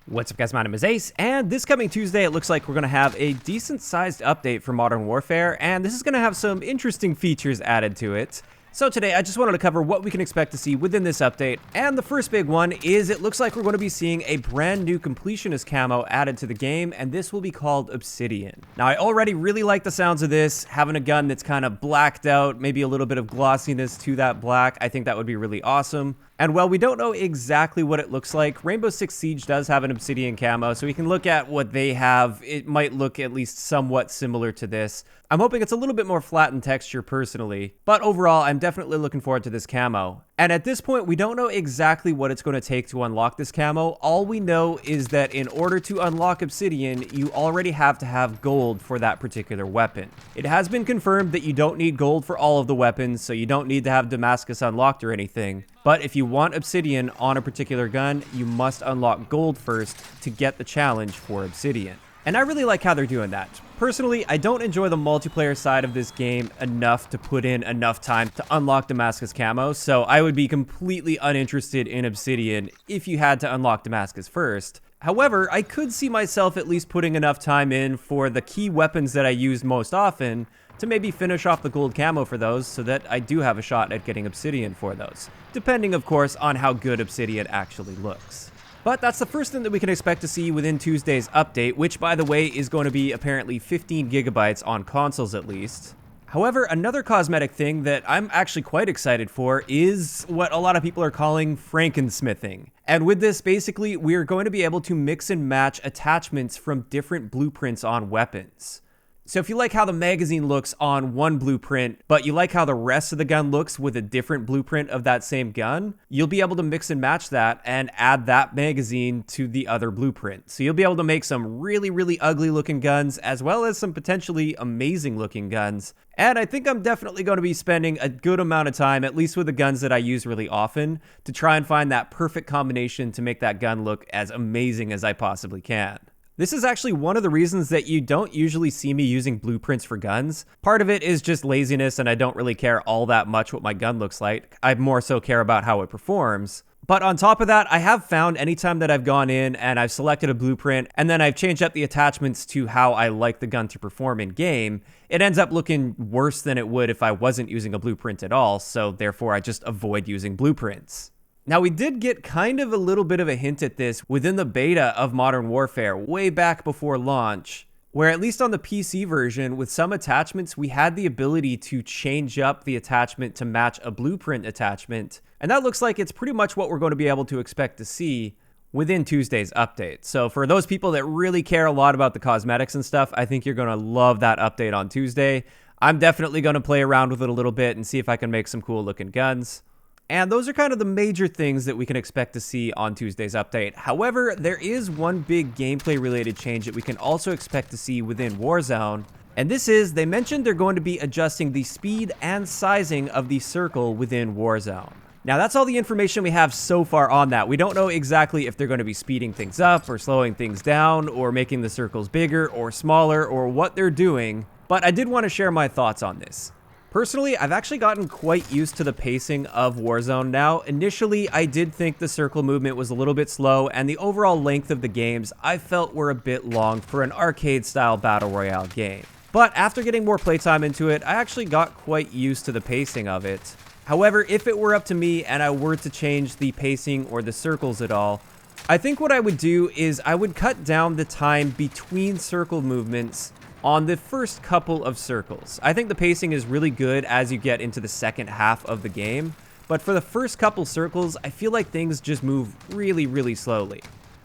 What's up guys, my name is Ace, and this coming Tuesday it looks like we're going to have a decent sized update for Modern Warfare, and this is going to have some interesting features added to it. So today I just wanted to cover what we can expect to see within this update, and the first big one is it looks like we're going to be seeing a brand new completionist camo added to the game, and this will be called Obsidian. Now I already really like the sounds of this, having a gun that's kind of blacked out, maybe a little bit of glossiness to that black. I think that would be really awesome. And while we don't know exactly what it looks like, Rainbow Six Siege does have an Obsidian camo, so we can look at what they have. It might look at least somewhat similar to this. I'm hoping it's a little bit more flat in texture personally, but overall, I'm definitely looking forward to this camo. And at this point, we don't know exactly what it's going to take to unlock this camo. All we know is that in order to unlock Obsidian, you already have to have gold for that particular weapon. It has been confirmed that you don't need gold for all of the weapons, so you don't need to have Damascus unlocked or anything. But if you want Obsidian on a particular gun, you must unlock gold first to get the challenge for Obsidian. And I really like how they're doing that. Personally, I don't enjoy the multiplayer side of this game enough to put in enough time to unlock Damascus camo, so I would be completely uninterested in Obsidian if you had to unlock Damascus first. However, I could see myself at least putting enough time in for the key weapons that I use most often to maybe finish off the gold camo for those so that I do have a shot at getting Obsidian for those. Depending, of course, on how good Obsidian actually looks. But that's the first thing that we can expect to see within Tuesday's update, which, by the way, is going to be apparently 15 gigabytes on consoles at least. However, another cosmetic thing that I'm actually quite excited for is what a lot of people are calling Frankensmithing. And with this, basically, we're going to be able to mix and match attachments from different blueprints on weapons. So if you like how the magazine looks on one blueprint, but you like how the rest of the gun looks with a different blueprint of that same gun, you'll be able to mix and match that and add that magazine to the other blueprint. So you'll be able to make some really, really ugly looking guns as well as some potentially amazing looking guns. And I think I'm definitely going to be spending a good amount of time, at least with the guns that I use really often, to try and find that perfect combination to make that gun look as amazing as I possibly can. This is actually one of the reasons that you don't usually see me using blueprints for guns. Part of it is just laziness, and I don't really care all that much what my gun looks like. I more so care about how it performs. But on top of that, I have found anytime that I've gone in and I've selected a blueprint and then I've changed up the attachments to how I like the gun to perform in game, it ends up looking worse than it would if I wasn't using a blueprint at all, so therefore I just avoid using blueprints. Now, we did get kind of a little bit of a hint at this within the beta of Modern Warfare way back before launch, where at least on the PC version, with some attachments, we had the ability to change up the attachment to match a blueprint attachment, and that looks like it's pretty much what we're going to be able to expect to see within Tuesday's update. So for those people that really care a lot about the cosmetics and stuff, I think you're going to love that update on Tuesday. I'm definitely going to play around with it a little bit and see if I can make some cool looking guns. And those are kind of the major things that we can expect to see on Tuesday's update. However, there is one big gameplay related change that we can also expect to see within Warzone. And this is, they mentioned they're going to be adjusting the speed and sizing of the circle within Warzone. Now that's all the information we have so far on that. We don't know exactly if they're going to be speeding things up or slowing things down or making the circles bigger or smaller or what they're doing. But I did want to share my thoughts on this. Personally, I've actually gotten quite used to the pacing of Warzone now. Initially, I did think the circle movement was a little bit slow, and the overall length of the games I felt were a bit long for an arcade-style battle royale game. But after getting more playtime into it, I actually got quite used to the pacing of it. However, if it were up to me and I were to change the pacing or the circles at all, I think what I would do is I would cut down the time between circle movements on the first couple of circles. I think the pacing is really good as you get into the second half of the game, but for the first couple circles, I feel like things just move really, really slowly.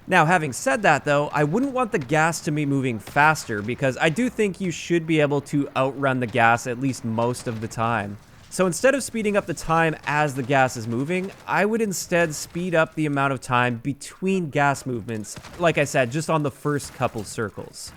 Now, having said that though, I wouldn't want the gas to be moving faster because I do think you should be able to outrun the gas at least most of the time. So instead of speeding up the time as the gas is moving, I would instead speed up the amount of time between gas movements, like I said, just on the first couple circles.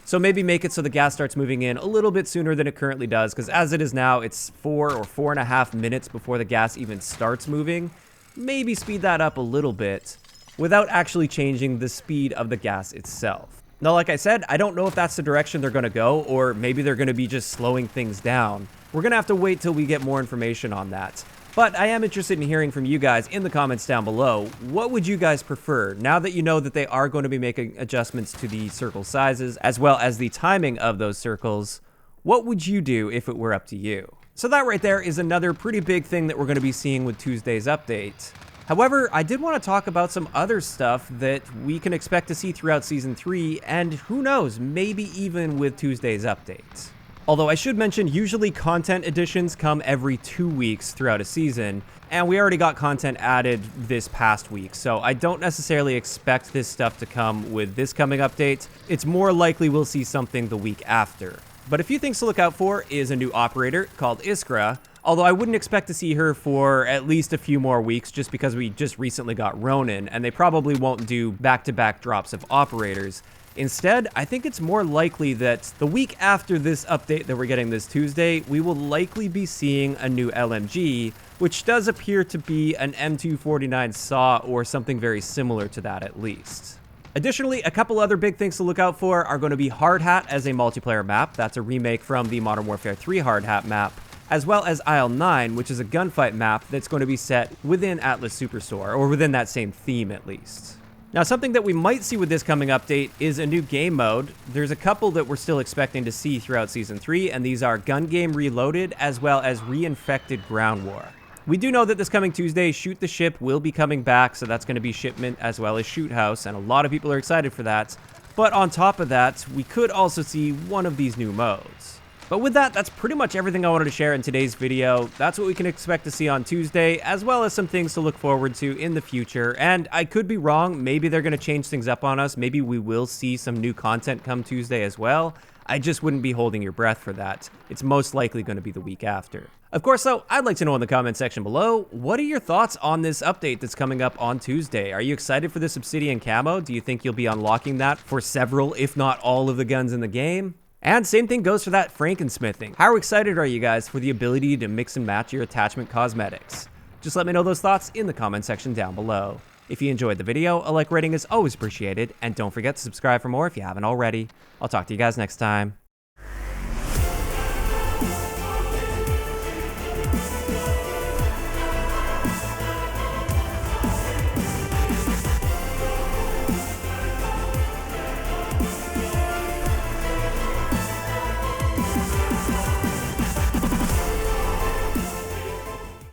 So maybe make it so the gas starts moving in a little bit sooner than it currently does, because as it is now, it's 4 or 4.5 minutes before the gas even starts moving. Maybe speed that up a little bit without actually changing the speed of the gas itself. Now, like I said, I don't know if that's the direction they're going to go, or maybe they're going to be just slowing things down. We're going to have to wait till we get more information on that. But I am interested in hearing from you guys in the comments down below. What would you guys prefer now that you know that they are going to be making adjustments to the circle sizes as well as the timing of those circles? What would you do if it were up to you? So that right there is another pretty big thing that we're going to be seeing with Tuesday's update. However, I did want to talk about some other stuff that we can expect to see throughout Season 3, and who knows, maybe even with Tuesday's update. Although I should mention, usually content additions come every 2 weeks throughout a season, and we already got content added this past week, so I don't necessarily expect this stuff to come with this coming update. It's more likely we'll see something the week after. But a few things to look out for is a new operator called Iskra, although I wouldn't expect to see her for at least a few more weeks just because we just recently got Ronin, and they probably won't do back-to-back drops of operators. Instead, I think it's more likely that the week after this update that we're getting this Tuesday, we will likely be seeing a new LMG, which does appear to be an M249 SAW or something very similar to that at least. Additionally, a couple other big things to look out for are going to be Hard Hat as a multiplayer map. That's a remake from the Modern Warfare 3 Hard Hat map, as well as Isle 9, which is a gunfight map that's going to be set within Atlas Superstore, or within that same theme at least. Now, something that we might see with this coming update is a new game mode. There's a couple that we're still expecting to see throughout Season 3, and these are Gun Game Reloaded, as well as Reinfected Ground War. We do know that this coming Tuesday, Shoot the Ship will be coming back, so that's going to be Shipment as well as Shoot House, and a lot of people are excited for that. But on top of that, we could also see one of these new modes. But with that, that's pretty much everything I wanted to share in today's video. That's what we can expect to see on Tuesday, as well as some things to look forward to in the future. And I could be wrong. Maybe they're going to change things up on us. Maybe we will see some new content come Tuesday as well. I just wouldn't be holding your breath for that. It's most likely going to be the week after. Of course, though, I'd like to know in the comment section below, what are your thoughts on this update that's coming up on Tuesday? Are you excited for this Obsidian Camo? Do you think you'll be unlocking that for several, if not all of the guns in the game? And same thing goes for that Frankensmithing. How excited are you guys for the ability to mix and match your attachment cosmetics? Just let me know those thoughts in the comment section down below. If you enjoyed the video, a like rating is always appreciated, and don't forget to subscribe for more if you haven't already. I'll talk to you guys next time.